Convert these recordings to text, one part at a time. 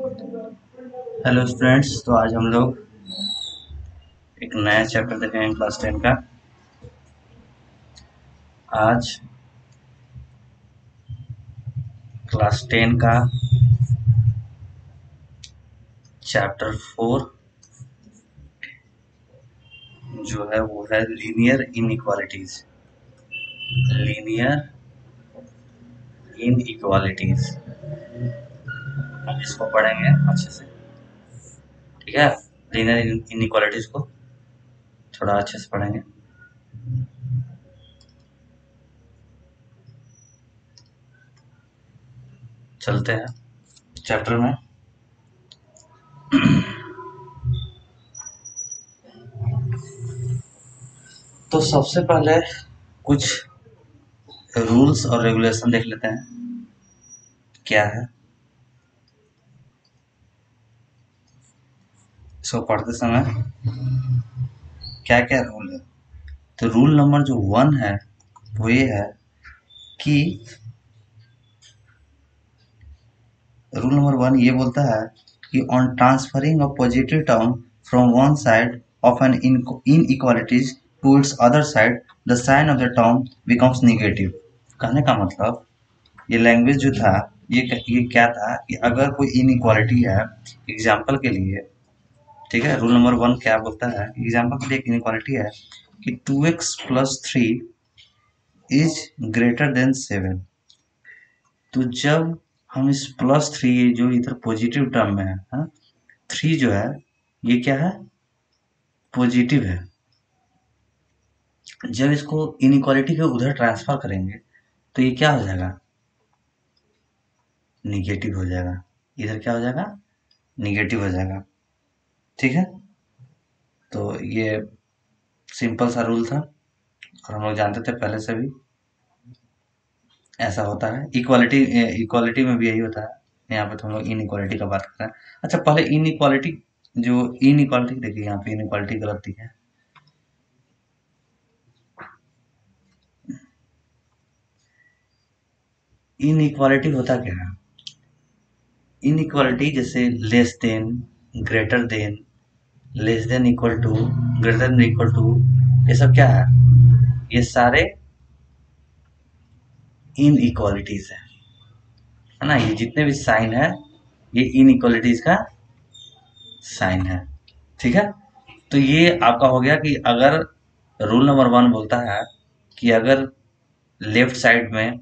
Hello students, तो आज हम लोग एक नया चैप्टर देखेंगे क्लास 10 का। आज क्लास 10 का चैप्टर 4 जो है वो है लीनियर इनइक्वालिटीज। लीनियर इनइक्वालिटीज हम इसको पढ़ेंगे अच्छे से, ठीक है। लीनियर इनइक्वालिटीज को थोड़ा अच्छे से पढ़ेंगे। चलते हैं चैप्टर में। तो सबसे पहले कुछ रूल्स और रेगुलेशन देख लेते हैं क्या है। इसको पढ़ते समय क्या क्या रूल है। तो रूल नंबर जो 1 है वो ये है कि रूल नंबर 1 ये बोलता है कि on transferring a positive term from one side of an inequalities to its other side the sign of the term becomes negative. कहने का मतलब ये लैंग्वेज जो था ये क्या था कि अगर कोई इनइक्वालिटी है, एग्जाम्पल के लिए, ठीक है। रूल नंबर 1 क्या बोलता है, एग्जाम्पल के लिए एक इनइक्वालिटी है कि 2x plus 3 is greater then 7। तो जब हम इस प्लस 3 जो इधर पॉजिटिव टर्म में है, हाँ, 3 जो है ये क्या है, पॉजिटिव है। जब इसको इनइक्वालिटी के उधर ट्रांसफर करेंगे तो ये क्या हो जाएगा, निगेटिव हो जाएगा। इधर क्या हो जाएगा, निगेटिव हो जाएगा, ठीक है। तो ये सिंपल सा रूल था और हम लोग जानते थे पहले से भी ऐसा होता है। इक्वालिटी इक्वालिटी में भी यही होता है। यहाँ पे तो हम लोग इनइक्वालिटी का बात कर रहे हैं। अच्छा, पहले इनइक्वालिटी, जो इनइक्वालिटी देखिए, यहाँ पे इनइक्वालिटी गलत दी है। इनइक्वालिटी होता क्या है, इनइक्वालिटी जैसे less than, greater than, less than equal to, greater than equal to, ये सब क्या है, ये सारे इनइक्वालिटीज है ना। ये जितने भी साइन है ये इनइक्वालिटीज का साइन है, ठीक है। तो ये आपका हो गया कि अगर रूल नंबर 1 बोलता है कि अगर लेफ्ट साइड में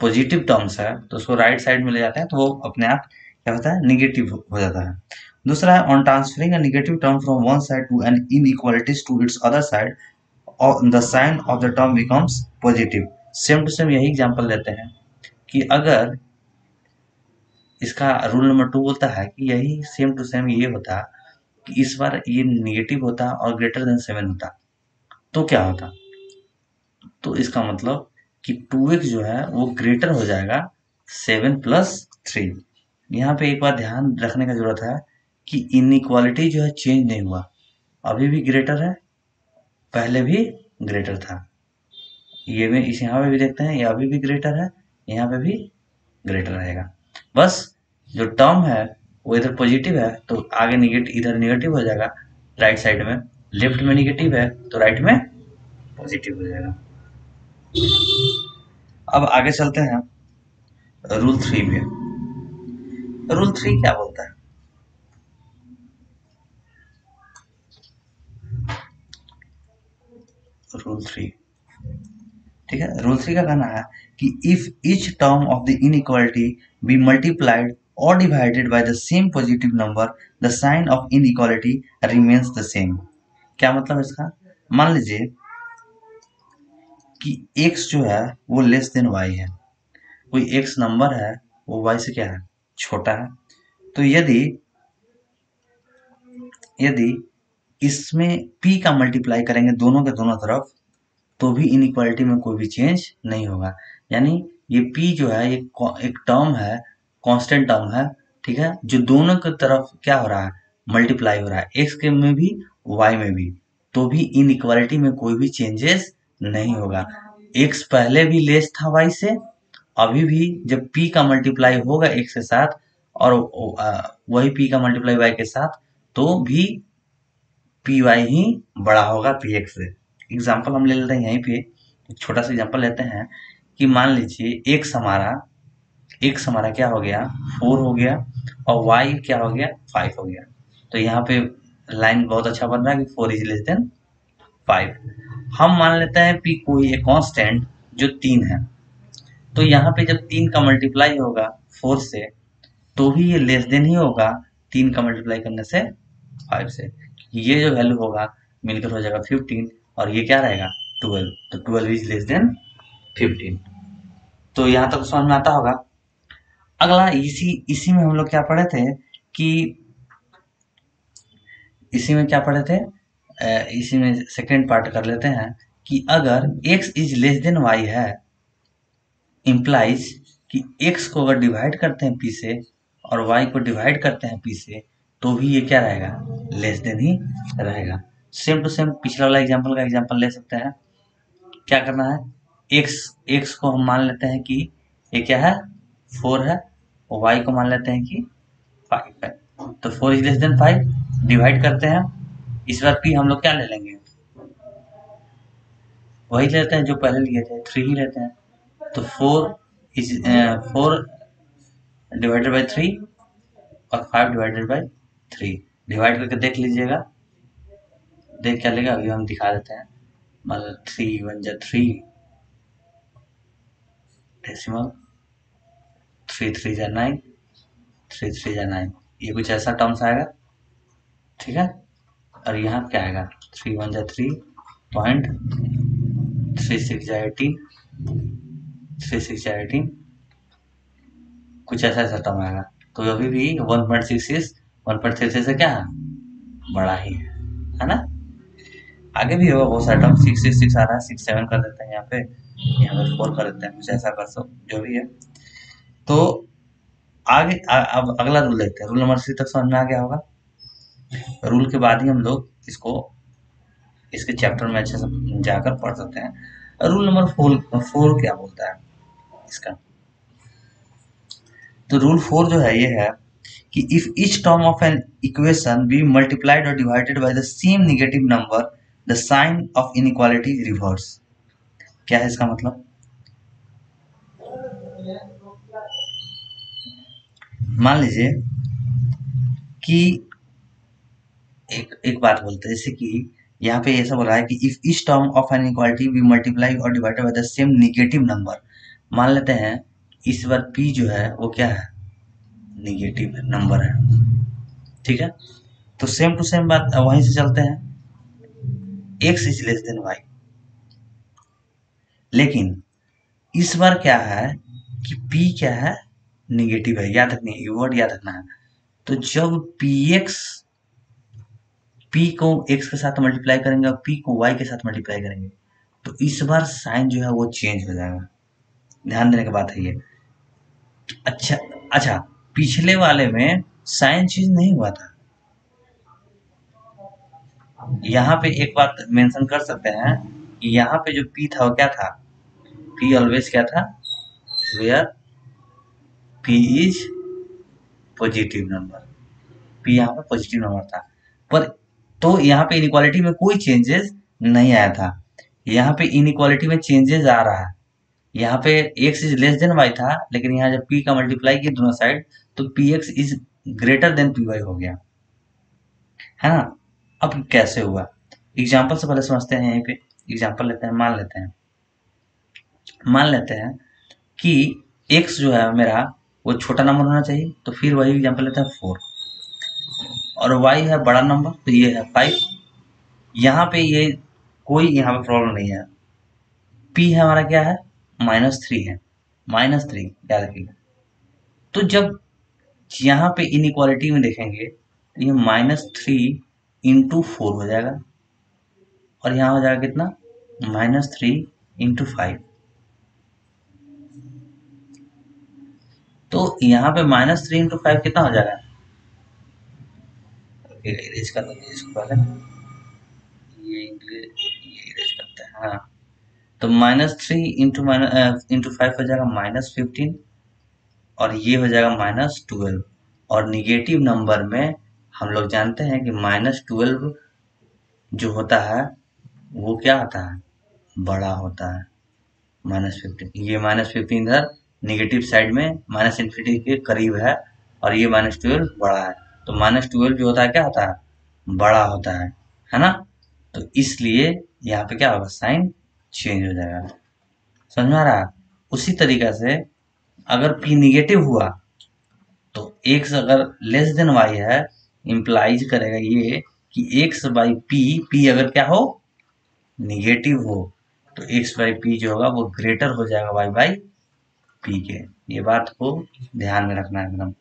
पॉजिटिव टर्म्स है तो उसको राइट साइड में ले जाते हैं तो वो अपने आप क्या होता है, निगेटिव हो जाता है। दूसरा है on transferring a negative term from one side to an inequalities to its other side the sign of the term becomes positive. Same to same यही एग्जांपल देते हैं कि अगर इसका रूल नंबर 2 बोलता है कि यही सेम टू सेम ये होता कि इस बार ये निगेटिव होता और ग्रेटर देन 7 होता तो क्या होता। तो इसका मतलब कि 2x जो है वो ग्रेटर हो जाएगा 7 प्लस 3। यहाँ पे एक बात ध्यान रखने का जरूरत है कि इनइक्वालिटी जो है चेंज नहीं हुआ, अभी भी ग्रेटर है, पहले भी ग्रेटर था। ये भी इस यहाँ पे भी देखते हैं, ये अभी भी ग्रेटर है, यहाँ पे भी ग्रेटर रहेगा। बस जो टर्म है वो इधर पॉजिटिव है तो आगे निगेटिव, इधर निगेटिव हो जाएगा राइट साइड में। लेफ्ट में निगेटिव है तो राइट में पॉजिटिव हो जाएगा। अब आगे चलते हैं रूल 3 में। रूल 3 क्या बोलता है, रूल 3, ठीक है। रूल 3 का कहना है कि if each term of the inequality B multiplied और divided by the same positive number the sign of inequality remains the same. क्या मतलब इसका, मान लीजिए कि x जो है वो लेस देन y है, कोई x नंबर है वो y से क्या है, छोटा है। तो यदि यदि इसमें p का मल्टीप्लाई करेंगे दोनों के दोनों तरफ तो भी इनइक्वालिटी में कोई भी चेंज नहीं होगा। यानी ये p जो है ये एक टर्म है, कांस्टेंट टर्म है, ठीक है, जो दोनों की तरफ क्या हो रहा है, मल्टीप्लाई हो रहा है, x के में भी y में भी, तो भी इनइक्वालिटी में कोई भी चेंजेस नहीं होगा। x पहले भी लेस था y से, अभी भी जब p का मल्टीप्लाई होगा x के साथ और वही p का मल्टीप्लाई y के साथ, तो भी पी वाई ही बड़ा होगा पी एक्स से। एग्जाम्पल हम ले लेते हैं यहीं पे, एक छोटा सा एग्जाम्पल लेते हैं कि मान लीजिए एक्स हमारा क्या हो गया, 4 हो गया, और वाई क्या हो गया, 5 हो गया। तो यहाँ पे लाइन बहुत अच्छा बन रहा है कि 4 इज लेस देन 5। हम मान लेते हैं पी कोई एक कांस्टेंट जो 3 है, तो यहाँ पे जब 3 का मल्टीप्लाई होगा 4 से, तो भी ये लेस देन ही होगा 3 का मल्टीप्लाई करने से 5 से। ये जो वैल्यू होगा मिलकर हो जाएगा 15, और ये क्या रहेगा 12, तो 12 इज लेस देन 15। तो यहाँ तक समझ में आता होगा। अगला इसी इसी में हम लोग क्या पढ़े थे कि इसी में क्या पढ़े थे, इसी में सेकेंड पार्ट कर लेते हैं कि अगर x is less then y है, इम्प्लाइज कि x को अगर डिवाइड करते हैं p से और y को डिवाइड करते हैं p से, तो भी ये क्या रहेगा, लेस देन ही रहेगा। सेम टू सेम पिछला वाला एग्जांपल का एग्जांपल ले सकते हैं। क्या करना है, x को हम मान लेते हैं कि ये क्या है, 4 है, और y को मान लेते हैं कि 5 है। तो 4 इज लेस देन 5, डिवाइड करते हैं। इस बार p हम लोग क्या ले लेंगे, वही लेते हैं जो पहले लिए थे, 3 ही लेते हैं। तो 4 डिवाइडेड बाई 3 और 5 डिवाइडेड बाई 3, डिवाइड करके देख लीजिएगा, देख क्या लेगा, अभी हम दिखा देते हैं। मतलब 3 1 जा 3 डेसिमल, 3 3 जा 9, 3 3 जा 9, ये कुछ ऐसा टर्म्स आएगा, ठीक है। और यहाँ क्या आएगा, 3 1 जा 3 पॉइंट, 3 6 जा 18, 3 6 जा 18, कुछ ऐसा ऐसा टर्म आएगा। तो अभी भी 1.6 इज 1.33 से क्या है, बड़ा ही है ना। आगे भी होगा बहुत सारा टर्म, 6 6 6 आ रहा है, 6 7 कर देते हैं यहाँ पे, यहाँ पे 4 कर देते हैं, कुछ ऐसा कर सो जो भी है। तो आगे अब अगला रूल देखते हैं। रूल नंबर 3 तक समझ में आ गया होगा। रूल के बाद ही हम लोग इसके चैप्टर में अच्छे से जाकर पढ़ सकते हैं। रूल नंबर 4 क्या बोलता है इसका, तो रूल 4 जो है ये है कि if each term of an equation B multiplied और divided by the same negative number, the sign of inequality reverse. क्या है इसका मतलब, मान लीजिए कि एक बात बोलते हैं, जैसे कि यहाँ पे ऐसा बोला है कि if each term of N equality B multiply और divided by the same negative number, मान लेते हैं इस बार p जो है वो क्या है, नेगेटिव नंबर है, ठीक है। तो सेम टू सेम बात वहीं से चलते हैं, x is less then y, लेकिन इस बार क्या है कि p क्या है, नेगेटिव है, याद रखना ये वर्ड याद रखना है। तो जब p को x के साथ मल्टीप्लाई करेंगे और p को y के साथ मल्टीप्लाई करेंगे, तो इस बार साइन जो है वो चेंज हो जाएगा। ध्यान देने की बात है ये। अच्छा अच्छा, पिछले वाले में साइन चेंज नहीं हुआ था। यहाँ पे एक बात मेंशन कर सकते हैं कि यहाँ पे जो p था वो क्या था, p ऑलवेज क्या था, where p is positive number, p यहाँ पे पॉजिटिव नंबर था। पर तो यहाँ पे इनइक्वालिटी में कोई चेंजेस नहीं आया था, यहाँ पे इनइक्वालिटी में चेंजेस आ रहा है। यहाँ पे x is less then y था, लेकिन यहाँ जब p का मल्टीप्लाई किया दोनों साइड, तो px is greater then py हो गया, है ना। अब कैसे हुआ, एग्जाम्पल से पहले समझते हैं। यहीं पे एग्जाम्पल लेते हैं, मान लेते हैं कि x जो है मेरा वो छोटा नंबर होना चाहिए, तो फिर वही एग्जाम्पल लेते हैं 4, और y है बड़ा नंबर, तो ये है 5। यहाँ पे ये कोई यहाँ पे प्रॉब्लम नहीं है, p है हमारा क्या है, -3 है, -3 याद रखिएगा। तो जब यहाँ पे इनइक्वालिटी में देखेंगे तो ये -3 इंटू 4 हो जाएगा, और यहाँ हो जाएगा कितना, -3 इंटू 5। तो यहाँ पे -3 इंटू 5 कितना हो जाएगा, इरेज कर देंगे इसको पहले, ये इरेज करते हैं, हाँ। तो -3 इंटू 5 हो जाएगा -15, और ये हो जाएगा -12। और निगेटिव नंबर में हम लोग जानते हैं कि -12 जो होता है वो क्या होता है, बड़ा होता है। -15 ये -15 इधर निगेटिव साइड में -∞ के करीब है और ये -12 बड़ा है, तो -12 जो होता है क्या होता है, बड़ा होता है ना। तो इसलिए यहाँ पे क्या होगा, साइन चेंज हो जाएगा। समझ में आ रहा है। उसी तरीका से अगर p निगेटिव हुआ तो x अगर लेस देन y है, इम्प्लाइज करेगा ये कि x बाई p अगर क्या हो, निगेटिव हो, तो x बाई p जो होगा वो ग्रेटर हो जाएगा y बाई p के। ये बात को ध्यान में रखना है एकदम,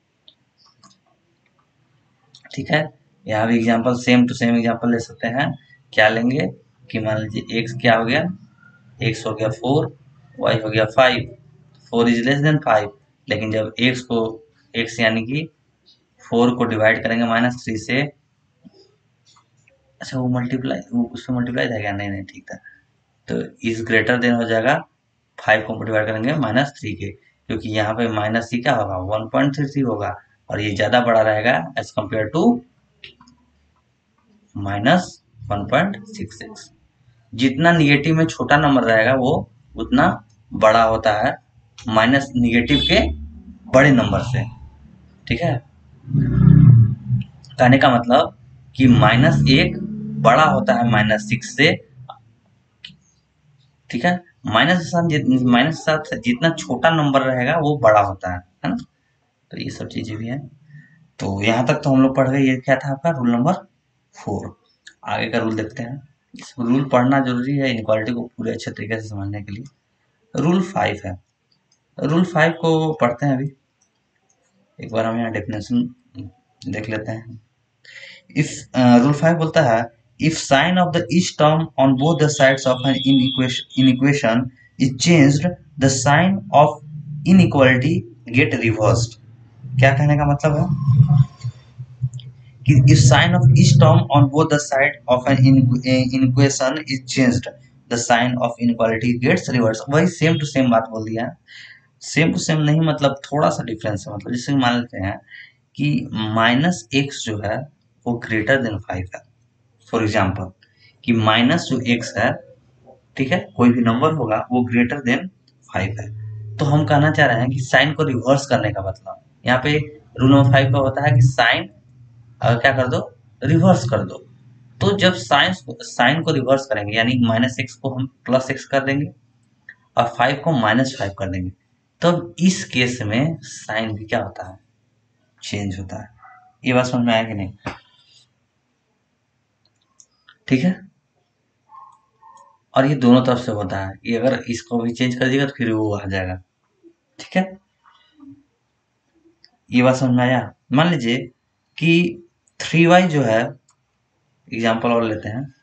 ठीक है। यहाँ भी example same to same example ले सकते हैं। क्या लेंगे कि मान लीजिए x क्या हो गया, x हो गया 4, y हो गया 5, 4 इज लेस देन 5, लेकिन जब x यानी कि 4 को डिवाइड करेंगे -3 से, अच्छा वो उससे मल्टीप्लाई था क्या, नहीं नहीं ठीक था, तो इज ग्रेटर देन हो जाएगा 5 को डिवाइड करेंगे -3 के, क्योंकि यहाँ पे -c क्या होगा, 1.33 होगा और ये ज्यादा बड़ा रहेगा एज कम्पेयर टू -1.66। जितना निगेटिव में छोटा नंबर रहेगा वो उतना बड़ा होता है माइनस निगेटिव के बड़े नंबर से, ठीक है। कहने का मतलब कि -1 बड़ा होता है -6 से, ठीक है। माइनस के साथ से जितना छोटा नंबर रहेगा वो बड़ा होता है ना। तो ये सब चीजें भी हैं। तो यहाँ तक तो हम लोग पढ़ गए, ये क्या था आपका रूल नंबर 4। आगे का रूल देखते हैं। इस रूल पढ़ना जरूरी है इनक्वालिटी को पूरे अच्छे तरीके से समझने के लिए। रूल 5 है, रूल 5 को पढ़ते हैं अभी। एक बार हम यहाँ डेफिनेशन देख लेते हैं। इफ रूल 5 बोलता है, if sign of the each term on both the sides of an inequation is changed, the sign of inequality get reversed। क्या कहने का मतलब है कि if sign of each term on both the side of an inequation is changed, the sign of inequality gets reversed। वही same to same बात बोल दिया। सेम टू सेम नहीं मतलब थोड़ा सा डिफरेंस है। मतलब जैसे मान लेते हैं कि -x जो है वो ग्रेटर देन 5 है। फॉर एग्जाम्पल कि माइनस जो x है, ठीक है, कोई भी नंबर होगा वो ग्रेटर देन 5 है, तो हम कहना चाह रहे हैं कि साइन को रिवर्स करने का मतलब यहाँ पे रूल नंबर 5 का होता है कि साइन अगर क्या कर दो, रिवर्स कर दो। तो जब साइन को रिवर्स करेंगे यानी -x को हम +x कर देंगे और 5 को -5 कर देंगे, तब इस केस में साइन भी क्या होता है, चेंज होता है। ये बात समझ में आया कि नहीं, ठीक है। और ये दोनों तरफ से होता है कि अगर इसको भी चेंज कर दिएगा तो फिर वो आ जाएगा, ठीक है। ये बात समझ में आया। मान लीजिए कि 3y जो है, एग्जांपल और लेते हैं,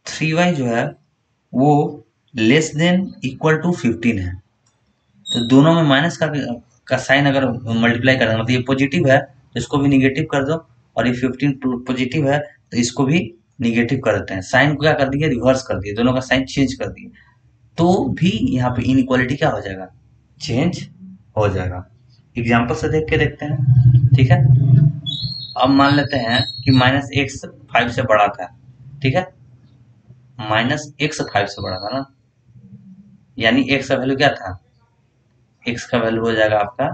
3y जो है वो लेस देन इक्वल टू 15 है, तो दोनों में माइनस का साइन अगर मल्टीप्लाई कर दें, मतलब ये पॉजिटिव है तो इसको भी निगेटिव कर दो, और ये 15 पॉजिटिव है तो इसको भी निगेटिव कर देते हैं। साइन को क्या कर दिए, रिवर्स कर दिए, दोनों का साइन चेंज कर दिए, तो भी यहाँ पे इनइक्वालिटी क्या हो जाएगा, चेंज हो जाएगा। एग्जाम्पल से देख के देखते हैं, ठीक है। अब मान लेते हैं कि -x 5 से बड़ा था, ठीक है, -x 5 से बड़ा था ना, यानी x का वैल्यू क्या था, x का वैल्यू हो जाएगा आपका,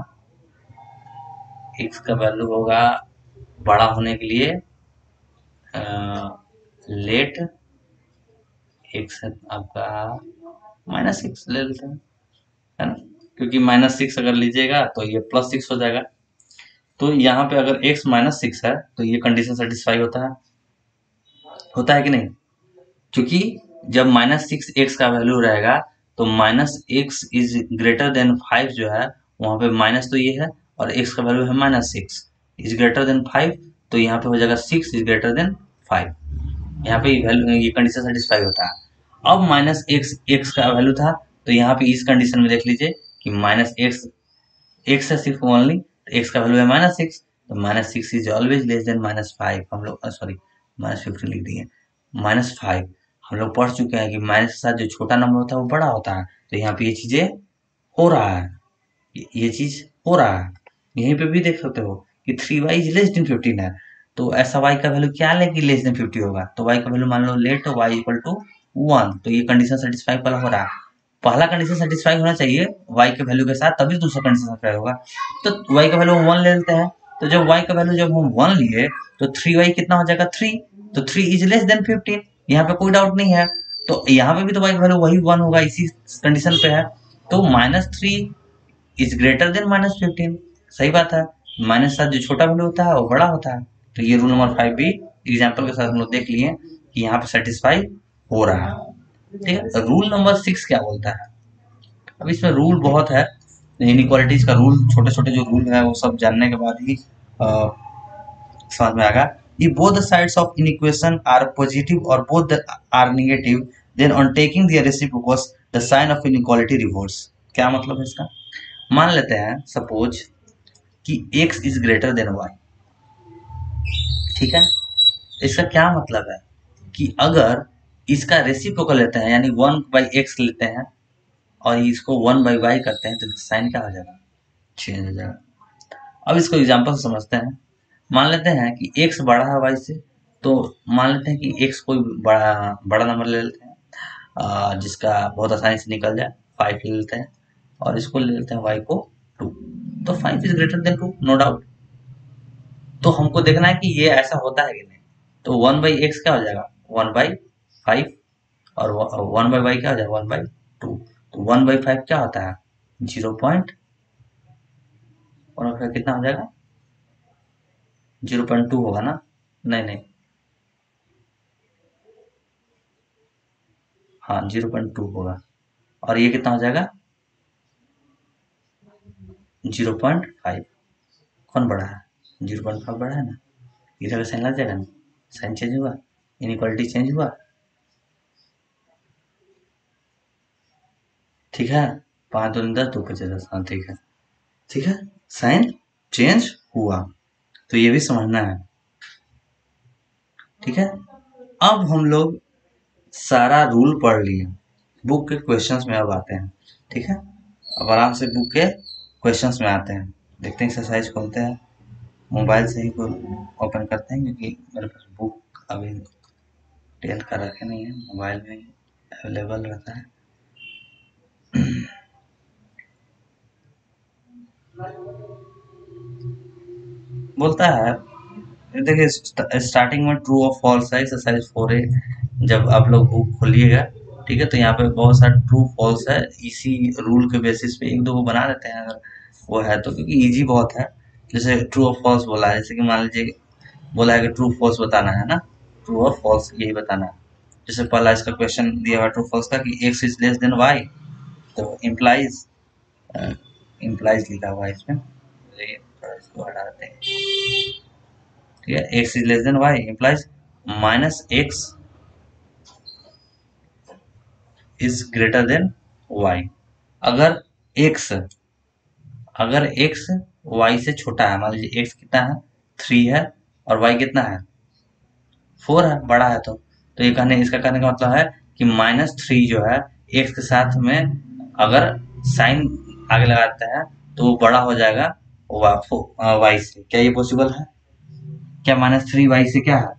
x का वैल्यू होगा बड़ा होने के लिए लेट x आपका -6 ले लेते हैं, है ना, क्योंकि -6 अगर लीजिएगा तो ये +6 हो जाएगा। तो यहाँ पे अगर x -6 है तो ये कंडीशन सेटिस्फाई होता है कि नहीं, क्योंकि जब -6 x का वैल्यू रहेगा तो -x इज ग्रेटर देन 5 जो है, वहां पे माइनस तो ये है और x का वैल्यू है -6 इज ग्रेटर देन 5, तो यहाँ पे हो जाएगा 6 इज ग्रेटर देन 5। यहाँ पे ये कंडीशन सेटिस्फाई होता है। अब -x का वैल्यू था तो यहाँ पे इस कंडीशन में देख लीजिए कि x है सिर्फ ओनली, तो x का वैल्यू है -6, तो -6 इज ऑलवेज लेस देन -5। हम लोग सॉरी -15 लिख दिए, -5 हम लोग पढ़ चुके हैं कि माइनस के साथ जो छोटा नंबर होता है वो बड़ा होता है, तो यहाँ पे ये चीजें हो रहा है, ये चीज हो रहा है, यहीं पे भी देख सकते हो कि 3y इज लेस देन 15 है, तो ऐसा y का वैल्यू क्या लेगी लेस देन 50 होगा, तो y का वैल्यू मान लो लेट y इक्वल टू 1, तो ये कंडीशन सेटिस्फाई पहला हो रहा है, पहला कंडीशन सेटिस्फाई होना चाहिए y के वैल्यू के साथ, तभी दूसरा कंडीशन सेटिस्फाई होगा। तो y का वैल्यू 1 ले लेते हैं, तो जब y का वैल्यू जब हम 1 लिए तो 3y कितना हो जाएगा 3, तो 3 इज लेस देन 15, यहाँ पे कोई डाउट नहीं है। तो यहाँ पे भी तो y का वैल्यू वही 1 होगा, इसी कंडीशन पे है, तो -3 इज ग्रेटर देन -15, सही बात है। माइनस साथ जो छोटा वैल्यू होता है वो बड़ा होता है, तो ये रूल नंबर 5 भी एग्जाम्पल के साथ हम लोग देख लिए कि यहाँ पे सेटिस्फाई हो रहा है। ठीक है, रूल नंबर 6 क्या बोलता है? अब इसमें रूल बहुत है, इनइक्वालिटीज का रूल, छोटे छोटे जो रूल है वो सब जानने के बाद ही समझ में आएगा। If both the sides of an equation are positive or both are negative, then on taking the reciprocals, the sign of inequality reverse। क्या मतलब है इसका? मान लेते हैं सपोज कि x is greater then y, ठीक है, इसका क्या मतलब है कि अगर इसका रेसिप्रोकल लेते हैं यानी 1/x लेते हैं और इसको 1/y करते हैं, तो साइन क्या हो जाएगा? चेंज हो जाएगा। अब इसको एग्जांपल से समझते हैं। मान लेते हैं कि x बड़ा है y से, तो मान लेते हैं कि x कोई बड़ा बड़ा नंबर ले लेते हैं जिसका बहुत आसानी से निकल जाए, 5 ले लेते हैं, और इसको ले लेते हैं y को 2, तो 5 is greater than 2 no doubt. तो हमको देखना है कि ये ऐसा होता है कि नहीं, तो 1/x क्या हो जाएगा 1/5, और 1/y क्या हो जाएगा 1/2, तो 1/5 क्या होता है 0.1, कितना हो जाएगा 0.2 होगा ना, नहीं नहीं, हाँ 0.2 होगा, और ये कितना हो जाएगा 0.5, कौन बड़ा है 0.5 बड़ा है ना, इधर साइन लग जाएगा ना, साइन चेंज हुआ, इनइक्वालिटी चेंज हुआ, ठीक है, 5 2 10 2 5 10, हाँ ठीक है, ठीक है, साइन चेंज हुआ, तो ये भी समझना है, ठीक है। अब हम लोग सारा रूल पढ़ लिए, बुक के क्वेश्चंस में अब आते हैं, ठीक है, अब आराम से बुक के क्वेश्चंस में आते हैं, देखते हैं, एक्सरसाइज खोलते हैं, मोबाइल से ही ओपन करते हैं क्योंकि मेरे पास बुक अभी 10 का रखे नहीं है, मोबाइल में अवेलेबल रहता है। बोलता है, देखिए स्टार्टिंग में ट्रू और फॉल्स है, एक्सरसाइज 4A, जब आप लोग बुक खोलिएगा, ठीक है, तो यहाँ पे बहुत सारा ट्रू फॉल्स है, इसी रूल के बेसिस पे एक दो को बना देते हैं अगर वो है तो, क्योंकि इजी बहुत है। जैसे ट्रू और फॉल्स बोला है, जैसे कि मान लीजिए बोला है कि ट्रू फॉल्स बताना है ना, ट्रू और फॉल्स यही बताना है। जैसे पहला इसका क्वेश्चन दिया हुआ ट्रू फॉल्स का कि x is less then y, तो इम्प्लाइज इम्प्लाइज लिखा हुआ है इसमें, इसको हटा देते हैं, ठीक है, x is less then y implies -x is greater then y। अगर x y से छोटा है, मान लीजिए x कितना है 3 है और y कितना है 4 है, बड़ा है, तो ये कहने इसका कहने का मतलब है कि -3 जो है x के साथ में अगर साइन आगे लगाते हैं तो वो बड़ा हो जाएगा y से। क्या ये पॉसिबल है? क्या -3 y से क्या है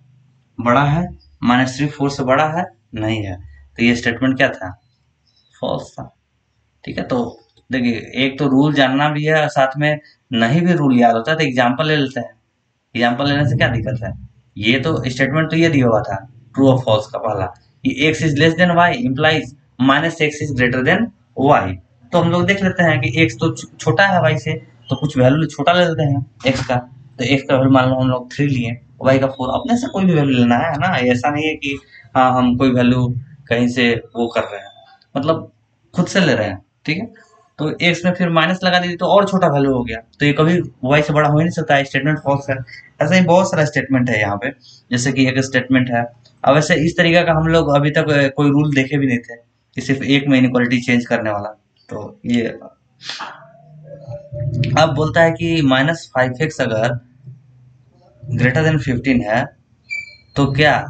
बड़ा है? -3 4 से बड़ा है? नहीं है, तो ये स्टेटमेंट क्या था? फॉल्स था, ठीक है। तो देखिए एक तो रूल जानना भी है, साथ में नहीं भी रूल याद होता है तो एग्जाम्पल ले लेते हैं, एग्जाम्पल लेने से क्या दिक्कत है। ये तो स्टेटमेंट तो ये दिया हुआ था ट्रू और फॉल्स का पहला कि x is less then y implies -x is greater then y। तो हम लोग देख लेते हैं कि x तो छोटा है y से, तो कुछ वैल्यू छोटा ले लेते हैं x का, तो x का वैल्यू मान लो हम लोग 3 लिए, y का 4, अपने से कोई भी वैल्यू लेना है ना, ऐसा नहीं है कि हाँ हम कोई वैल्यू कहीं से वो कर रहे हैं, मतलब खुद से ले रहे हैं, ठीक है। तो x में फिर माइनस लगा दीजिए तो और छोटा वैल्यू हो गया, तो ये कभी y से बड़ा हो ही नहीं सकता है, स्टेटमेंट फॉल्स है। ऐसा ही बहुत सारा स्टेटमेंट है यहाँ पे, जैसे कि एक स्टेटमेंट है। अब ऐसे इस तरीके का हम लोग अभी तक कोई रूल देखे भी नहीं थे कि सिर्फ एक में इनइक्वालिटी चेंज करने वाला। तो ये अब बोलता है कि -5x अगर ग्रेटर देन 15 है तो क्या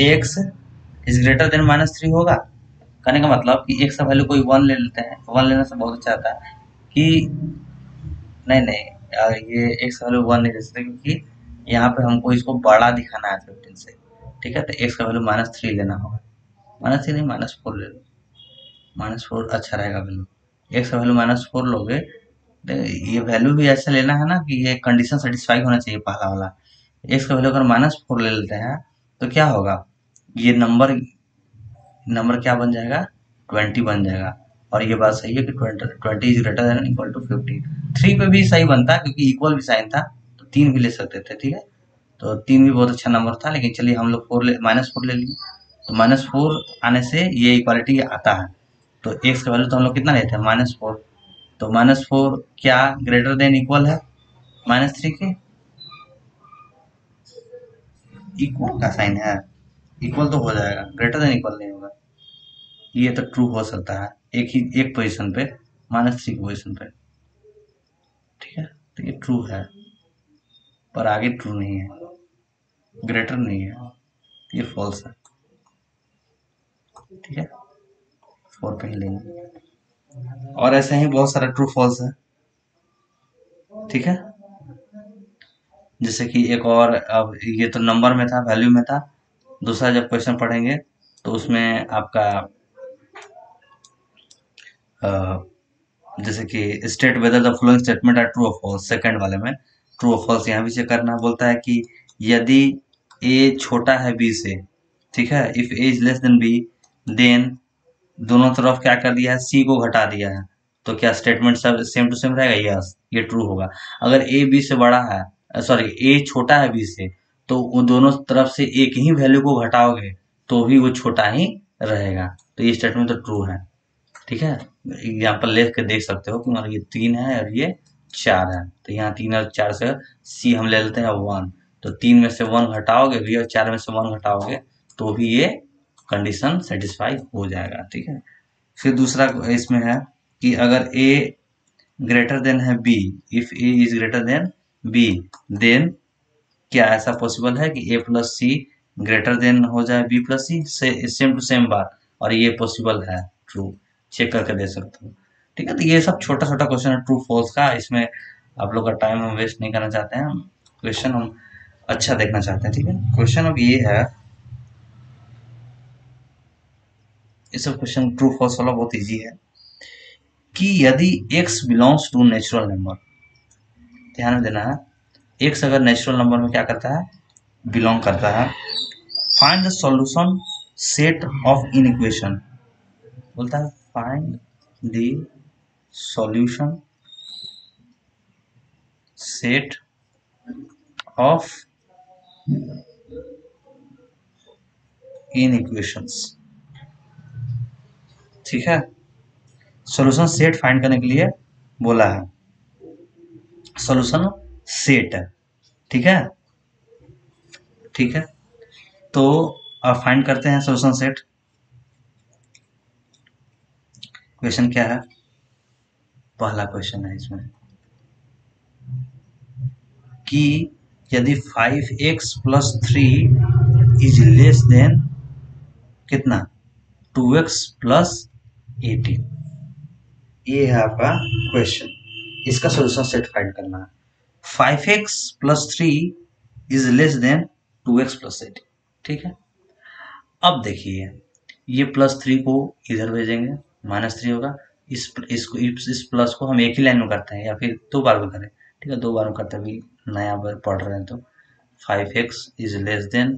x इज ग्रेटर देन -3 होगा? कहने का मतलब कि x का वैल्यू कोई 1 ले लेते हैं, 1 लेने से बहुत अच्छा आता है कि नहीं नहीं, ये एक्स का वैल्यू 1 नहीं दे सकते, क्योंकि यहाँ पे हमको इसको बड़ा दिखाना है 15 से। ठीक है, तो एक्स का वैल्यू -3 लेना होगा। -3 नहीं, -4 ले लो। -4 अच्छा रहेगा वैल्यू। एक्स का वैल्यू -4 लोगे तो ये वैल्यू भी ऐसा लेना है ना कि ये कंडीशन सेटिस्फाई होना चाहिए पहला वाला। एक्स का वैल्यू अगर -4 ले लेते हैं तो क्या होगा, ये नंबर नंबर क्या बन जाएगा, 20 बन जाएगा। और ये बात सही है कि 20 is greater than equal to 15। 3 पे भी सही बनता क्योंकि इक्वल भी साइन था, तो 3 भी ले सकते थे। ठीक है, तो 3 भी बहुत अच्छा नंबर था, लेकिन चलिए हम लोग -4 ले लिए। तो -4 आने से ये इक्वालिटी आता है। तो एक्स का वैल्यू तो हम लोग कितना लेते हैं, -4। तो -4 क्या ग्रेटर देन इक्वल है -3 के, इक्वल का साइन है, इक्वल तो हो जाएगा, ग्रेटर देन इक्वल नहीं होगा। ये तो ट्रू हो सकता है एक ही एक पोजीशन पे, -3 की पोजीशन पे। ठीक है, तो ये ट्रू है, पर आगे ट्रू नहीं है, ग्रेटर नहीं है, ये फॉल्स है। ठीक है, 4 पे ही लेंगे। और ऐसे ही बहुत सारा ट्रू फॉल्स है। ठीक है, जैसे कि एक और, अब ये तो नंबर में था, वैल्यू में था। दूसरा जब क्वेश्चन पढ़ेंगे तो उसमें आपका अ, जैसे कि state whether the following statement are true और फॉल्स, सेकंड वाले में ट्रू और फॉल्स यहाँ भी चेक करना बोलता है कि यदि ए छोटा है बी से, ठीक है, if A is less than B, then दोनों तरफ क्या कर दिया है, सी को घटा दिया है, तो क्या स्टेटमेंट सब सेम टू सेम रहेगा, यस ये ट्रू होगा। अगर ए बी से बड़ा है, सॉरी ए छोटा है बी से, तो वो दोनों तरफ से एक ही वैल्यू को घटाओगे तो भी वो छोटा ही रहेगा, तो ये स्टेटमेंट तो ट्रू है। ठीक है, एग्जाम्पल ले के देख सकते हो कि मतलब ये 3 है और ये 4 है, तो यहाँ 3 और 4 से सी हम ले लेते हैं 1, तो 3 में से 1 घटाओगे भी और 4 में से 1 घटाओगे तो भी ये कंडीशन सेटिस्फाई हो जाएगा। ठीक है, फिर दूसरा इसमें है कि अगर ए ग्रेटर देन है B, if A is greater than B, then क्या ऐसा पॉसिबल है कि A plus C greater than हो जाए बी प्लस सी से, सेम टू सेम बात, और ये पॉसिबल है, ट्रू, चेक करके दे सकते हो। ठीक है, तो ये सब छोटा छोटा क्वेश्चन है ट्रू फॉल्स का, इसमें आप लोग का टाइम हम वेस्ट नहीं करना चाहते हैं, क्वेश्चन हम अच्छा देखना चाहते हैं। ठीक है, क्वेश्चन अब ये है, ये सब क्वेश्चन ट्रू फॉल्स वाला बहुत इजी है कि यदि x belongs to natural number, ध्यान में देना है, x अगर नेचुरल नंबर में क्या करता है, बिलोंग करता है, find the solution set of in equation, बोलता है find the solution set of in equations. ठीक है, सॉल्यूशन सेट फाइंड करने के लिए बोला है, सॉल्यूशन सेट, ठीक है, ठीक है, तो अब फाइंड करते हैं सॉल्यूशन सेट। क्वेश्चन क्या है, पहला क्वेश्चन है इसमें कि यदि 5x plus 3 is less then कितना, 2x प्लस 18, ये है आपका क्वेश्चन, इसका सॉल्यूशन सेट फाइंड करना है। 5x plus 3 is less than 2x plus 18। ठीक है, अब देखिए ये +3 को इधर भेजेंगे, -3 होगा, इस प्लस को हम एक ही लाइन में करते हैं या फिर 2 बार में करें। ठीक है, 2 बार में करते हैं, अभी नया बार पढ़ रहे हैं तो 5x is less than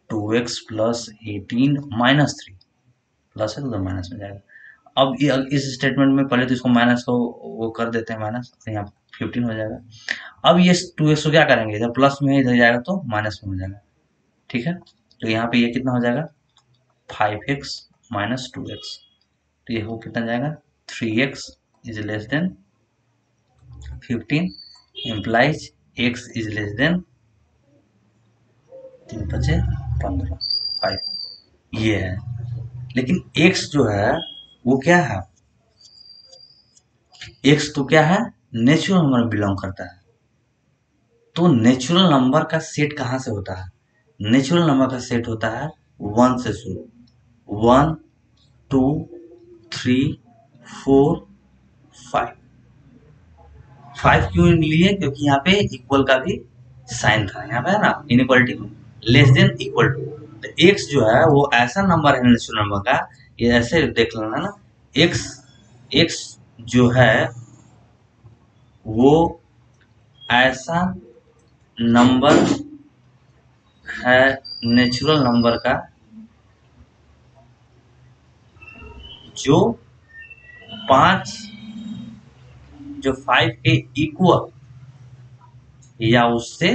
2x plus 18 -3, plus है तो उधर माइनस में जाएगा। अब ये इस स्टेटमेंट में पहले तो इसको माइनस को वो कर देते हैं माइनस, तो यहाँ 15 हो जाएगा। अब ये 2x को क्या करेंगे, इधर प्लस में इधर जाएगा तो माइनस में हो जाएगा। ठीक है, तो यहाँ पे ये कितना हो जाएगा, 5x माइनस 2x, तो ये हो कितना जाएगा, 3x is less then 15 implies x is less then 3 बचे 15, 5, ये है। लेकिन x जो है वो क्या है, x तो क्या है, नेचुरल नंबर में बिलोंग करता है, तो नेचुरल नंबर का सेट कहाँ से होता है, नेचुरल नंबर का सेट होता है 1 से शुरू, 1 2 3 4 5, 5 क्यों लिए, क्योंकि यहाँ पे इक्वल का भी साइन था, यहाँ पे है ना इनइक्वालिटी में लेस देन इक्वल टू। तो एक्स जो है वो ऐसा नंबर है नेचुरल नंबर का, ये ऐसे देख लेना ना, एक्स एक्स जो है वो ऐसा नंबर है नेचुरल नंबर का जो 5 जो 5 के इक्वल या उससे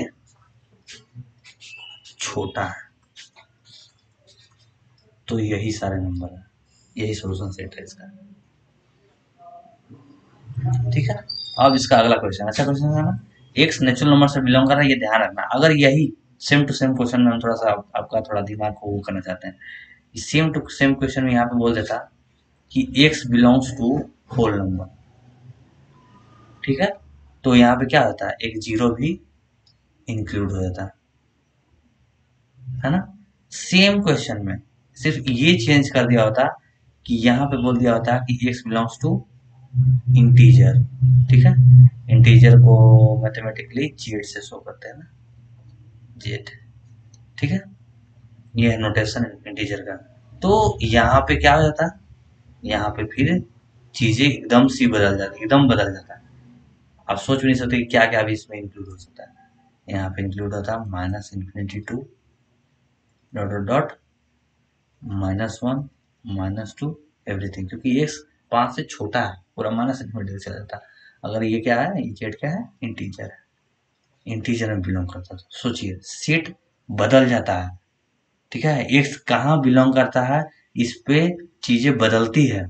छोटा है। तो यही सारे नंबर है, यही सोल्यूशन सेट है इसका। ठीक है, अब इसका अगला क्वेश्चन, अच्छा क्वेश्चन है ना, एक्स नेचुरल नंबर से बिलोंग कर रहा है, ये ध्यान रखना। अगर यही सेम टू सेम क्वेश्चन में हम थोड़ा सा आपका थोड़ा दिमाग को वो करना चाहते हैं, सेम टू सेम क्वेश्चन में यहाँ पे बोल देता कि X belongs to whole number, ठीक है, तो यहाँ पे क्या होता है, एक जीरो भी इंक्लूड हो जाता है ना। सेम क्वेश्चन में सिर्फ ये चेंज कर दिया होता कि यहाँ पे बोल दिया होता कि एक्स बिलोंग्स टू इंटीजर, ठीक है, इंटीजर को मैथमेटिकली जेड से शो करते हैं ना, जेड, ठीक है, ये है नोटेशन इंटीजर का। तो यहाँ पे क्या हो जाता है, यहाँ पे फिर चीजें एकदम सी बदल जाती, एकदम बदल जाता है। आप सोच भी नहीं सकते कि क्या क्या भी इसमें इंक्लूड हो सकता है। यहाँ पे इंक्लूड होता है minus infinity to dot dot dot -1 -2 everything, क्योंकि ये 5 से छोटा है, पूरा माइनस इन्फिनिटी चला जाता है। अगर ये क्या है, ये जेड क्या है, इंटीजर है, इंटीजर में बिलोंग करता है। सोचिए सेट बदल जाता है, ठीक है, एक्स कहाँ बिलोंग करता है इस पे चीजें बदलती है।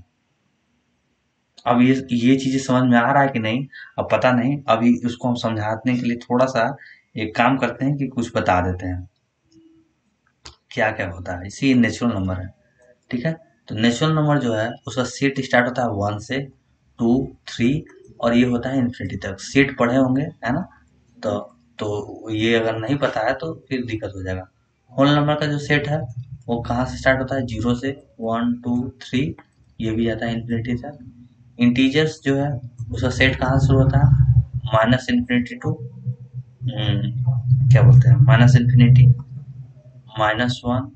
अब ये चीजें समझ में आ रहा है कि नहीं, अब पता नहीं, अभी उसको हम समझाने के लिए थोड़ा सा एक काम करते हैं कि कुछ बता देते हैं क्या क्या होता है। इसी नेचुरल नंबर है, ठीक है, तो नेचुरल नंबर जो है उसका सेट स्टार्ट होता है 1 से 2 3 और ये होता है इन्फिनिटी तक। सेट पढ़े होंगे है ना, तो ये अगर नहीं पता है तो फिर दिक्कत हो जाएगा। होल नंबर का जो सेट है वो कहाँ से स्टार्ट होता है, 0 से 1 2 3, ये भी जाता है इन्फिनिटी तक। इंटीजर्स जो है उसका सेट कहाँ से शुरू होता है, माइनस इन्फिनिटी टू क्या बोलते हैं, माइनस इन्फिनिटी -1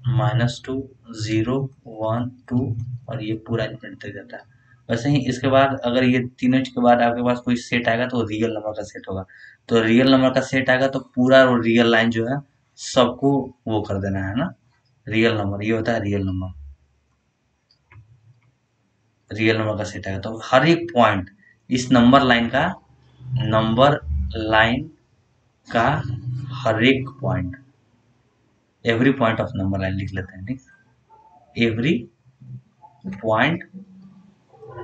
-2 0 1 2 और ये पूरा इन्फिनिटी तक जाता है। वैसे ही इसके बाद अगर ये तीनों के बाद आपके पास कोई सेट आएगा तो रियल नंबर का सेट होगा। तो रियल नंबर का सेट आएगा तो पूरा रियल लाइन जो है सबको वो कर देना है ना, रियल नंबर, ये होता है रियल नंबर। रियल नंबर का सेट आएगा तो हर एक पॉइंट इस नंबर लाइन का हर एक point, every point of number line लिख लेते हैं, ठीक, every point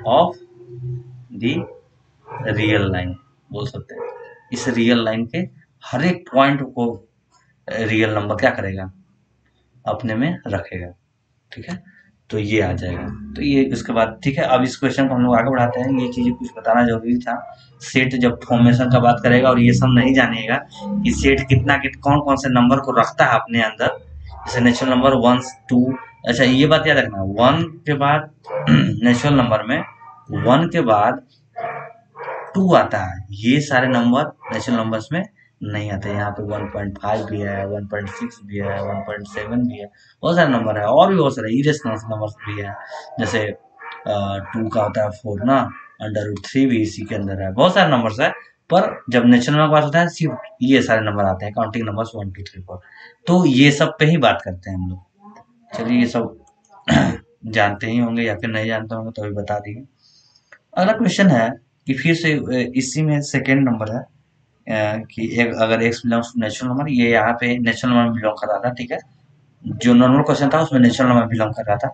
of the real line बोल सकते हैं। इस रियल लाइन के हर एक पॉइंट को रियल नंबर क्या करेगा, अपने में रखेगा, ठीक है, तो ये आ जाएगा। तो ये इसके बाद ठीक है, अब इस क्वेश्चन को हम लोग आगे बढ़ाते हैं। ये चीजें कुछ बताना जरूरी था। सेट जब फॉर्मेशन का बात करेगा और ये सब नहीं जानिएगा कि सेट कौन कौन से नंबर को रखता है अपने अंदर, जैसे नेचुरल नंबर 1 2। अच्छा ये बात याद रखना, 1 के बाद नेचुरल नंबर में 1 के बाद 2 आता है, ये सारे नंबर नेचुरल नंबर्स में नहीं आते। यहाँ पे 1.5 भी है, 1.6 भी है, 1.7 भी है, बहुत सारे नंबर है, और भी बहुत सारे इरेशनल नंबर्स भी है, जैसे 2 का होता है 4 ना, √3 भी इसी के अंदर है, बहुत सारे नंबर्स है। पर जब नेचुरल नंबर की बात होता है सिर्फ ये सारे नंबर आते हैं, काउंटिंग नंबर्स 1 2 3 4। तो ये सब पे ही बात करते हैं हम लोग। चलिए ये सब जानते ही होंगे या फिर नहीं जानते होंगे तो अभी बता दिए। अगला क्वेश्चन है कि फिर से इसी में सेकेंड नंबर है कि एक अगर X belongs to natural number, ये यहाँ पे नेचुरल नंबर में बिलोंग कर रहा था, ठीक है, जो नॉर्मल क्वेश्चन था उसमें नेचुरल नंबर बिलोंग कर रहा था।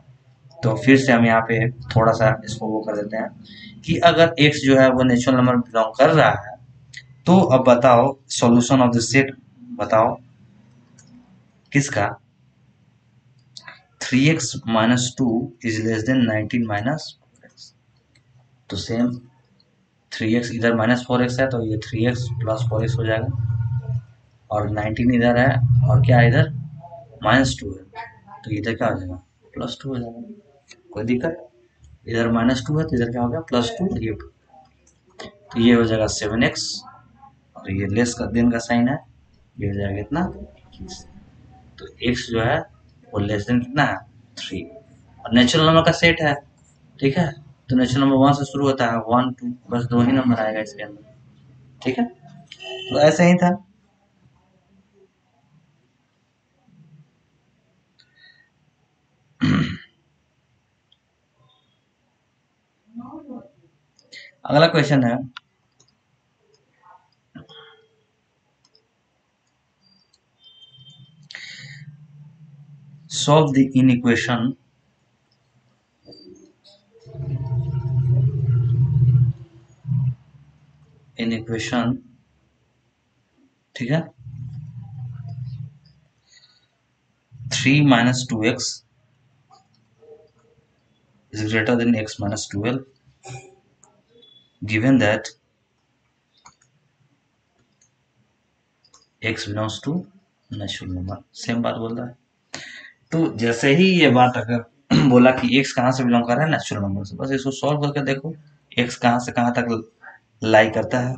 तो फिर से हम यहाँ पे थोड़ा सा इसको वो कर देते हैं कि अगर एक्स जो है वो नेचुरल नंबर में बिलोंग कर रहा है तो अब बताओ सॉल्यूशन ऑफ द सेट, बताओ किसका 3x - 2 is less then 19 - 4x। तो सेम 3x इधर -4x है तो ये 3x + 4x हो जाएगा, और 19 इधर है और क्या इधर -2 है, तो इधर क्या हो जाएगा +2 हो जाएगा। कोई दिक्कत, इधर -2 है तो इधर क्या हो गया +2, ये तो ये हो जाएगा 7x और ये लेस का देन का साइन है, ये हो जाएगा कितना 21। तो x जो है वो लेस देन कितना है 3 और नेचुरल नंबर का सेट है, ठीक है। तो नेचुरल नंबर 1 से शुरू होता है, 1 2 बस 2 ही नंबर आएगा इसके अंदर, ठीक है। तो ऐसे ही था। अगला क्वेश्चन है solve the inequation ठीक है 3 minus 2x is greater than x minus 12 given that x belongs to natural number. Same बात बोल रहा है। तो जैसे ही ये बात अगर बोला कि x कहाँ से बिलोंग कर रहा है नेचुरल नंबर से, बस इसको सॉल्व करके देखो x कहाँ से कहाँ तक लाई करता है।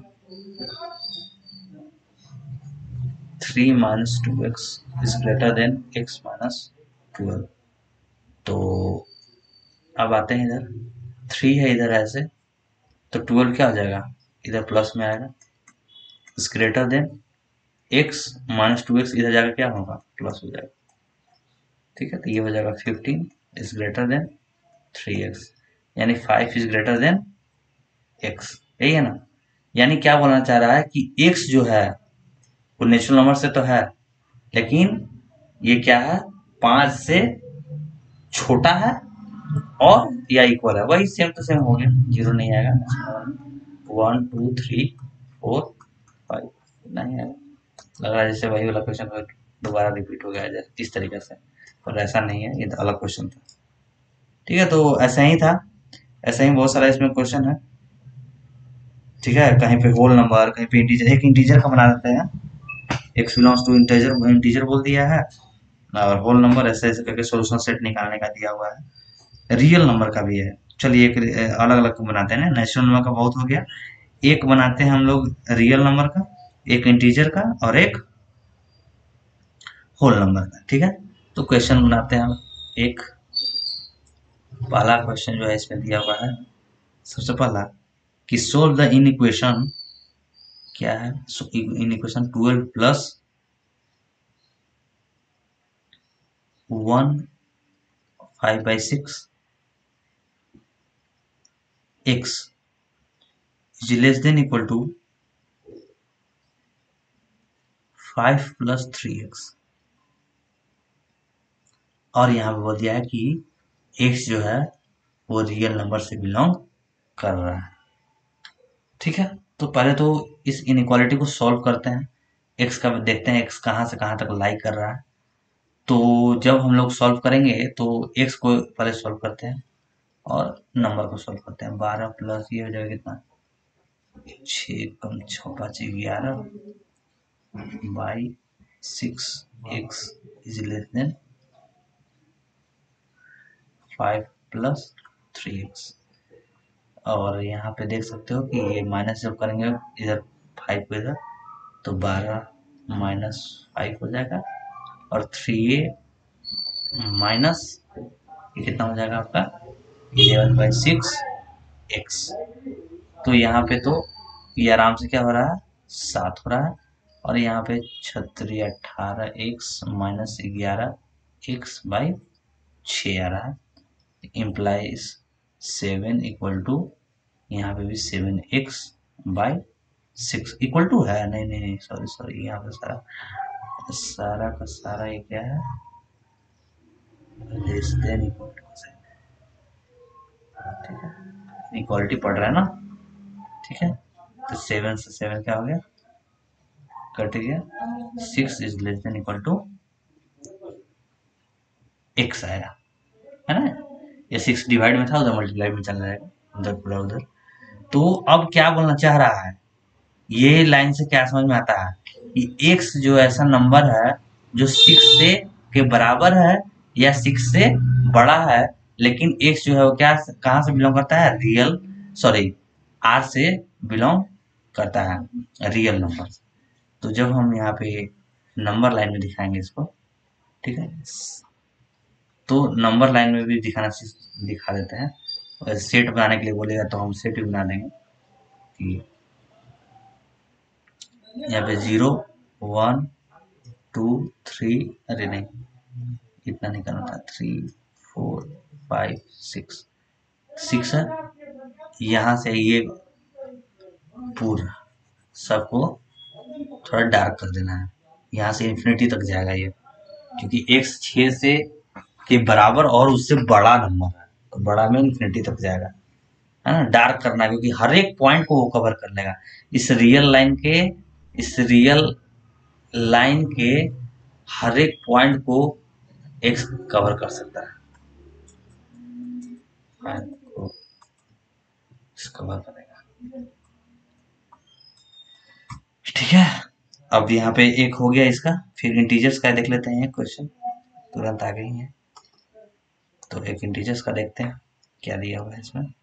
3 minus 2x is greater than x minus 12। तो अब आते हैं इधर 3 है इधर ऐसे, तो 12 क्या हो जाएगा इधर प्लस में आएगा, is greater then x minus 2x इधर जाकर क्या होगा प्लस हो जाएगा, ठीक है। तो ये हो जाएगा 15 इज ग्रेटर देन 3x, यानी 5 इज ग्रेटर देन x, यही है ना। यानी क्या बोलना चाह रहा है कि x जो है वो नेचुरल नंबर से तो है, लेकिन ये क्या है 5 से छोटा है और या इक्वल है, वही सेम टू सेम हो गया, जीरो नहीं आएगा। 1 2 3 4 5 नहीं आएगा, लग रहा है जैसे वही वाला क्वेश्चन दोबारा रिपीट हो गया इस तरीके से, पर ऐसा नहीं है, ये अलग क्वेश्चन था, ठीक है। तो ऐसा ही था, ऐसा ही बहुत सारा इसमें क्वेश्चन है, ठीक है। कहीं पे होल नंबर, कहीं पे इंटीजर, एक इंटीजर का बना देते हैं, X belongs to integer, integer बोल दिया है, और होल नंबर ऐसे ऐसे करके सॉल्यूशन सेट निकालने का दिया हुआ है। रियल नंबर का भी है, चलिए एक अलग अलग बनाते हैं। नेचुरल नंबर का बहुत हो गया, एक बनाते हैं हम लोग रियल नंबर का, एक इंटीजर का और एक होल नंबर का, ठीक है। तो क्वेश्चन बनाते हैं हम। एक पहला क्वेश्चन जो है इसमें दिया हुआ है, सबसे पहला कि सोल्व द इन इक्वेशन, क्या है in equation 12 plus 1 5/6 x is less than equal to 5 plus 3x। और यहाँ पे बोल दिया है कि x जो है वो रियल नंबर से बिलोंग कर रहा है, ठीक है। तो पहले तो इस इनइक्वालिटी को सॉल्व करते हैं, x का देखते हैं x कहाँ से कहाँ तक लाई कर रहा है। तो जब हम लोग सॉल्व करेंगे तो x को पहले सॉल्व करते हैं और नंबर को सॉल्व करते हैं। 12 प्लस ये हो जाएगा कितना 6 कम 6 5 11 by 6 x is less then 5 plus 3x। और यहाँ पे देख सकते हो कि ये माइनस जब करेंगे इधर 5 को इधर, तो 12 माइनस 5 हो जाएगा और 3a माइनस ये कितना हो जाएगा आपका 11/6 x। तो यहाँ पे तो ये आराम से क्या हो रहा है 7 हो रहा है, और यहाँ पे 36 18 x माइनस 11 x/6 आ रहा है, इम्प्लाइज 7 इक्वल टू यहाँ पे भी 7x/6 इक्वल टू है, नहीं नहीं नहीं सॉरी सॉरी, यहाँ पे सारा सारा का सारा ये क्या है लेस देन इक्वल टू, ठीक है। इक्वालिटी पढ़ रहा है ना, ठीक है। तो 7 से 7 क्या हो गया कट गया, 6 is less than equal to x आएगा, है ना। ये 6 डिवाइड में था, उधर मल्टीप्लाई में चल जाएगा, उधर पूरा उधर। तो अब क्या बोलना चाह रहा है, ये लाइन से क्या समझ में आता है कि x जो ऐसा नंबर है जो 6 से के बराबर है या 6 से बड़ा है, लेकिन x जो है वो क्या कहाँ से बिलोंग करता है रियल, सॉरी r से बिलोंग करता है रियल नंबर। तो जब हम यहाँ पे नंबर लाइन में दिखाएंगे इसको, ठीक है, तो नंबर लाइन में भी दिखा देते हैं। और सेट बनाने के लिए बोलेगा तो हम सेट भी बना देंगे कि यहाँ पे 0 1 2 3, अरे नहीं इतना नहीं करना था, 3 4 5 6 6 है। यहाँ से ये पूरा सबको थोड़ा डार्क कर देना है, यहाँ से इन्फिनिटी तक जाएगा ये, क्योंकि x 6 से के बराबर और उससे बड़ा नंबर है, तो बड़ा में इन्फिनिटी तक जाएगा, है ना। डार्क करना है क्योंकि हर एक पॉइंट को वो कवर कर लेगा। इस रियल लाइन के हर एक पॉइंट को x कवर कर सकता है, पॉइंट को कवर करेगा, ठीक है। अब यहाँ पे एक हो गया इसका, फिर इंटीजर्स का देख लेते हैं क्वेश्चन, तुरंत आ गई है। तो एक इंटीजर्स का देखते हैं क्या दिया हुआ है इसमें।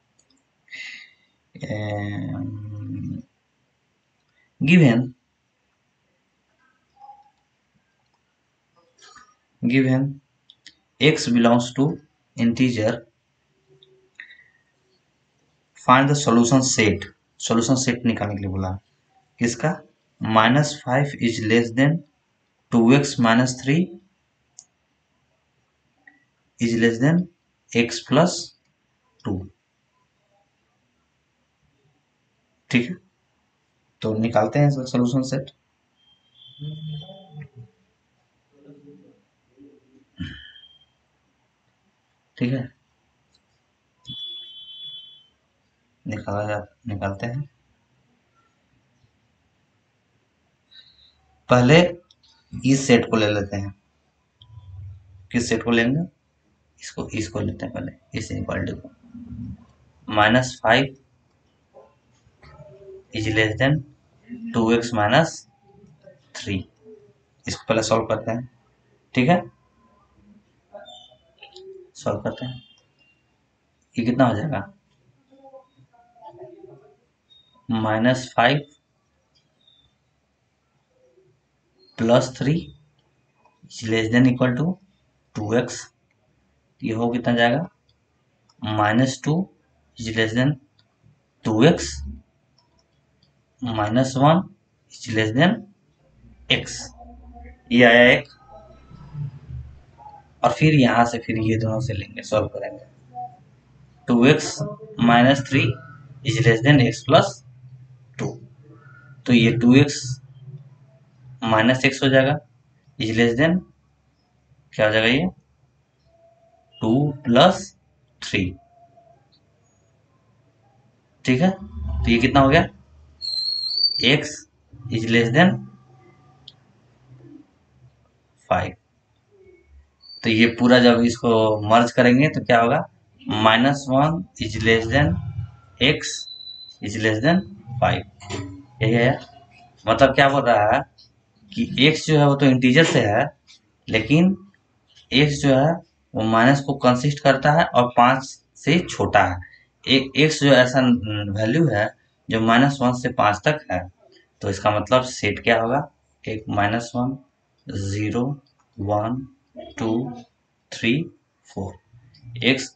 given x belongs to integer, find the solution set निकालने के लिए बोला किसका, -5 is less than 2x - 3 is less than x + 2, ठीक है। तो निकालते हैं सोल्यूशन सेट। ठीक है, निकालते हैं। पहले इस सेट को ले लेते हैं। किस सेट को लेंगे, इसको लेते हैं पहले, इस इक्वलिटी को, -5 इज लेस देन 2x - 3, इसको पहले सॉल्व करते हैं, ठीक है। सॉल्व करते हैं, ये कितना हो जाएगा, -5 + 3 is less than equal to 2x, ये हो कितना जाएगा, -2 is less than 2x - 1 is less than x, ये आया एक। और फिर यहाँ से फिर ये दोनों से लेंगे, सॉल्व करेंगे, 2x - 3 is less than x + 2, तो ये 2x - x हो जाएगा, इज लेस देन क्या हो जाएगा, ये 2 + 3, ठीक है। तो ये कितना हो गया, x इज लेस देन 5। तो ये पूरा जब इसको मर्ज करेंगे तो क्या होगा, -1 is less than x is less then 5, यही है। मतलब क्या बोल रहा है कि x जो है वो तो इंटीजर से है, लेकिन x जो है वो माइनस को कंसिस्ट करता है और 5 से छोटा है। एक x जो ऐसा वैल्यू है जो -1 से 5 तक है, तो इसका मतलब सेट क्या होगा, एक -1 0 1 2 3 4, x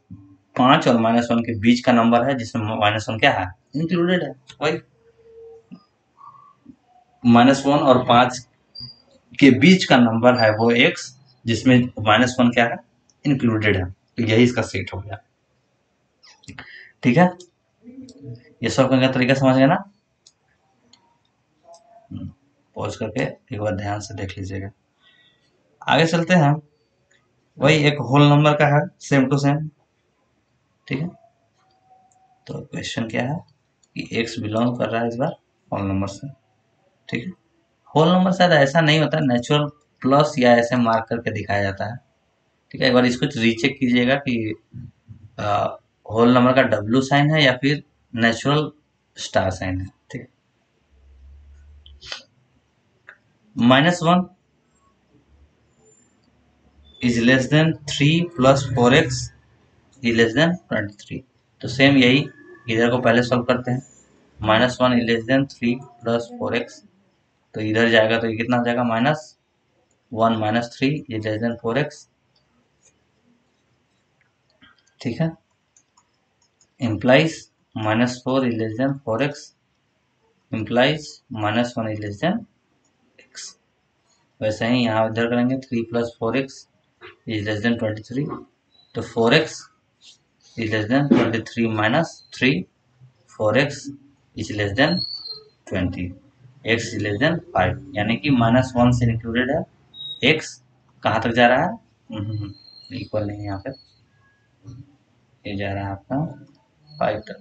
5 और -1 के बीच का नंबर है जिसमें -1 क्या है, इंक्लूडेड है। वही -1 और 5 के बीच का नंबर है वो x जिसमें -1 क्या है, इंक्लूडेड है। तो यही इसका सेट हो गया, ठीक है। ये सब करने का तरीका समझ गए ना। पॉज करके एक बार ध्यान से देख लीजिएगा। आगे चलते हैं, वही एक होल नंबर का है, सेम टू सेम, ठीक है। तो क्वेश्चन क्या है कि x बिलोंग कर रहा है इस बार होल नंबर से, ठीक है। होल नंबर शायद ऐसा नहीं होता, नेचुरल प्लस या ऐसे मार्क करके दिखाया जाता है, ठीक है। एक बार इसको रीचेक कीजिएगा कि होल नंबर का W साइन है या फिर नेचुरल स्टार साइन है, ठीक है। -1 is less then 3 + 4x is less then 23, तो सेम यही, इधर को पहले सॉल्व करते हैं, -1 is less then 3 plus 4x, तो इधर जाएगा तो ये कितना आ जाएगा -1 minus 3 is less than 4x। ठीक है, implies -4 is less than 4x implies -1 is less than x। वैसे ही यहाँ इधर करेंगे 3 plus 4x is less then 23, तो 4x is less then 23 minus 3, 4x is less then 20, x is less then 5, यानी कि -1 से इंक्लूडेड है। x कहाँ तक जा रहा है, इक्वल नहीं है यहाँ पे, ये जा रहा है आपका 5 तक।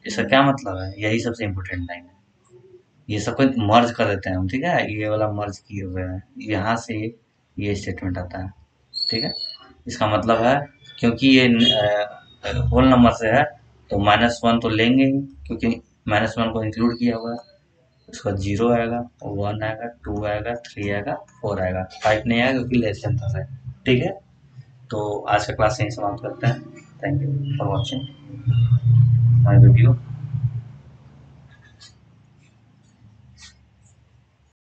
इसका क्या मतलब है, यही सबसे इम्पोर्टेंट लाइन है। ये सब कुछ मर्ज कर देते हैं हम, ठीक है, ये वाला मर्ज किए हुए हैं, यहाँ से ये स्टेटमेंट आता है। ठीक है, इसका मतलब है क्योंकि ये होल नंबर से है तो -1 तो लेंगे ही, क्योंकि -1 को इंक्लूड किया हुआ है। उसका 0 आएगा, 1 आएगा, 2 आएगा, 3 आएगा, 4 आएगा, 5 नहीं आएगा क्योंकि लेस देन था। ठीक है, तो आज का क्लास यहीं समाप्त करते हैं। Thank you for watching my video.